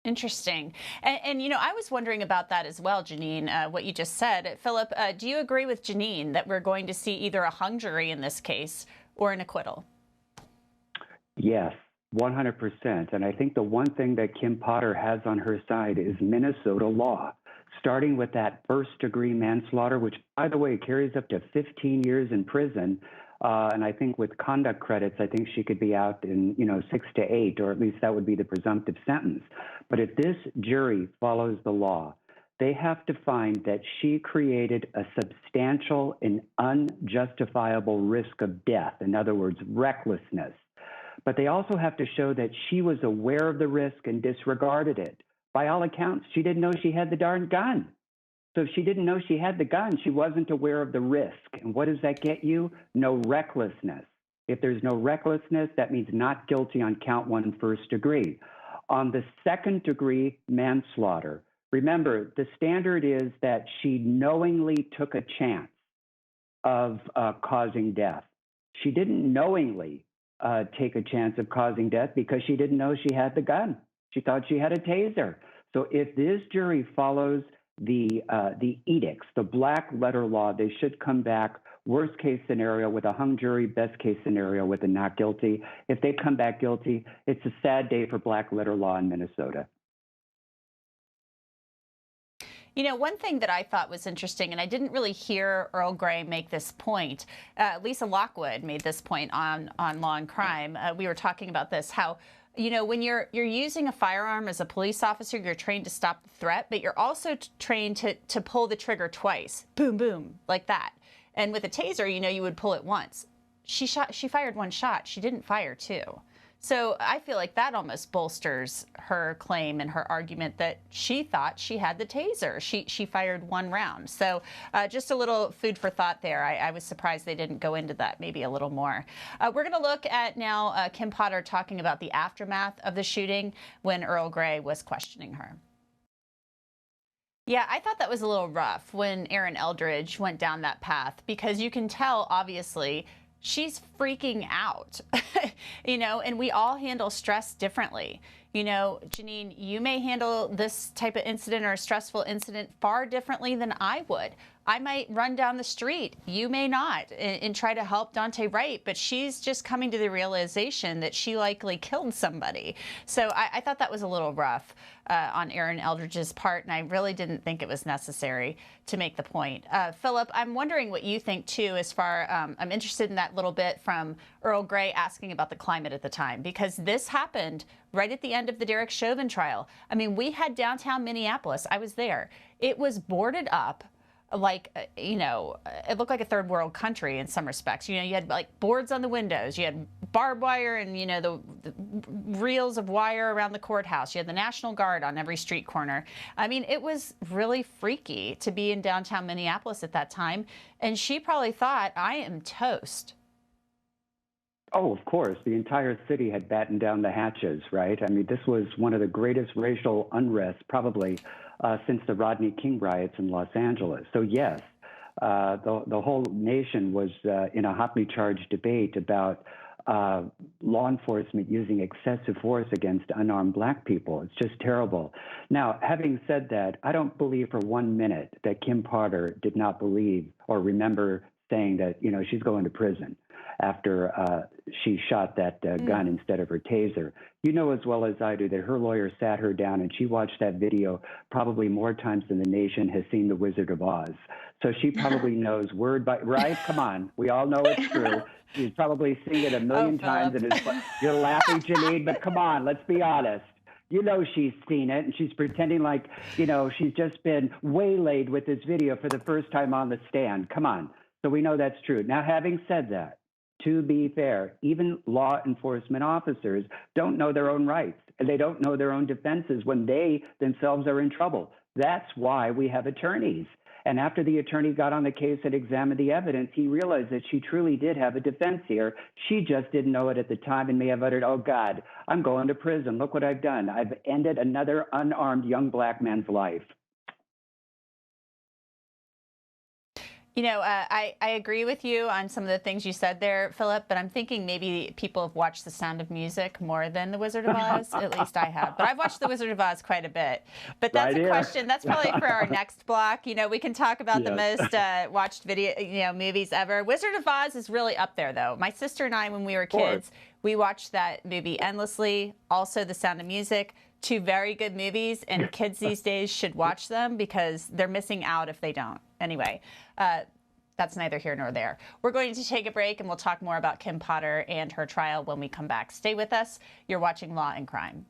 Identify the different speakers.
Speaker 1: Interesting. And I was wondering about that as well, Janine, what you just said. Philip, do you agree with Janine that we're going to see either a hung jury in this case or an acquittal?
Speaker 2: Yes, 100%. And I think the one thing that Kim Potter has on her side is Minnesota law, starting with that first-degree manslaughter, which, by the way, carries up to 15 years in prison. And I think with conduct credits, I think she could be out in, 6 to 8, or at least that would be the presumptive sentence. But if this jury follows the law, they have to find that she created a substantial and unjustifiable risk of death. In other words, recklessness. But they also have to show that she was aware of the risk and disregarded it. By all accounts, she didn't know she had the darn gun. So if she didn't know she had the gun, she wasn't aware of the risk. And what does that get you? No recklessness. If there's no recklessness, that means not guilty on count 1 first degree. On the second degree manslaughter, remember, the standard is that she knowingly took a chance of causing death. She didn't knowingly take a chance of causing death because she didn't know she had the gun. She thought she had a taser. So if this jury follows the edicts, the black letter law, they should come back worst case scenario with a hung jury, best case scenario with a not guilty. If they come back guilty, it's a sad day for black letter law in Minnesota.
Speaker 1: One thing that I thought was interesting, and I didn't really hear Earl Grey make this point. Lisa Lockwood made this point on Law and Crime. We were talking about this, how when you're using a firearm as a police officer, you're trained to stop the threat, but you're also trained to pull the trigger twice, boom, boom, like that. And with a taser, you would pull it once. She fired 1 shot. She didn't fire 2. So I feel like that almost bolsters her claim and her argument that she thought she had the taser. She fired 1 round. So just a little food for thought there. I was surprised they didn't go into that maybe a little more. We're going to look at now Kim Potter talking about the aftermath of the shooting when Earl Grey was questioning her. Yeah, I thought that was a little rough when Erin Eldridge went down that path, because you can tell, obviously, she's freaking out, and we all handle stress differently. Janine, you may handle this type of incident or a stressful incident far differently than I would. I might run down the street. You may not, and try to help Dante Wright, but she's just coming to the realization that she likely killed somebody. So I thought that was a little rough on Erin Eldridge's part, and I really didn't think it was necessary to make the point. Philip, I'm wondering what you think, too, as far I'm interested in that little bit from Earl Grey asking about the climate at the time, because this happened right at the end of the Derek Chauvin trial. I mean, we had downtown Minneapolis. I was there. It was boarded up. Like, it looked like a third world country in some respects. You had like boards on the windows, you had barbed wire and, the reels of wire around the courthouse. You had the National Guard on every street corner. I mean, it was really freaky to be in downtown Minneapolis at that time. And she probably thought, I am toast.
Speaker 2: Oh, of course. The entire city had battened down the hatches, right? I mean, this was one of the greatest racial unrest probably since the Rodney King riots in Los Angeles. So yes, the whole nation was in a hotly charged debate about law enforcement using excessive force against unarmed black people. It's just terrible. Now, having said that, I don't believe for 1 minute that Kim Potter did not believe or remember saying that, she's going to prison after she shot that gun instead of her taser. You know as well as I do that her lawyer sat her down and she watched that video probably more times than the nation has seen The Wizard of Oz. So she probably knows word by, right? Come on. We all know it's true. She's probably seen it a million times. And you're laughing, Janine, but come on, let's be honest. She's seen it, and she's pretending like, she's just been waylaid with this video for the first time on the stand. Come on. So we know that's true. Now, having said that, to be fair, even law enforcement officers don't know their own rights, and they don't know their own defenses when they themselves are in trouble. That's why we have attorneys. And after the attorney got on the case and examined the evidence, he realized that she truly did have a defense here. She just didn't know it at the time and may have uttered, "Oh, God, I'm going to prison. Look what I've done. I've ended another unarmed young black man's life."
Speaker 1: I agree with you on some of the things you said there, Philip, but I'm thinking maybe people have watched The Sound of Music more than The Wizard of Oz. At least I have. But I've watched The Wizard of Oz quite a bit. But that's
Speaker 2: Right
Speaker 1: a
Speaker 2: here.
Speaker 1: question. That's probably for our next block. We can talk about the
Speaker 2: Yes.
Speaker 1: most watched movies ever. Wizard of Oz is really up there, though. My sister and I, when we were kids, we watched that movie endlessly. Also, The Sound of Music. Two very good movies, and kids these days should watch them because they're missing out if they don't. Anyway, that's neither here nor there. We're going to take a break, and we'll talk more about Kim Potter and her trial when we come back. Stay with us. You're watching Law and Crime.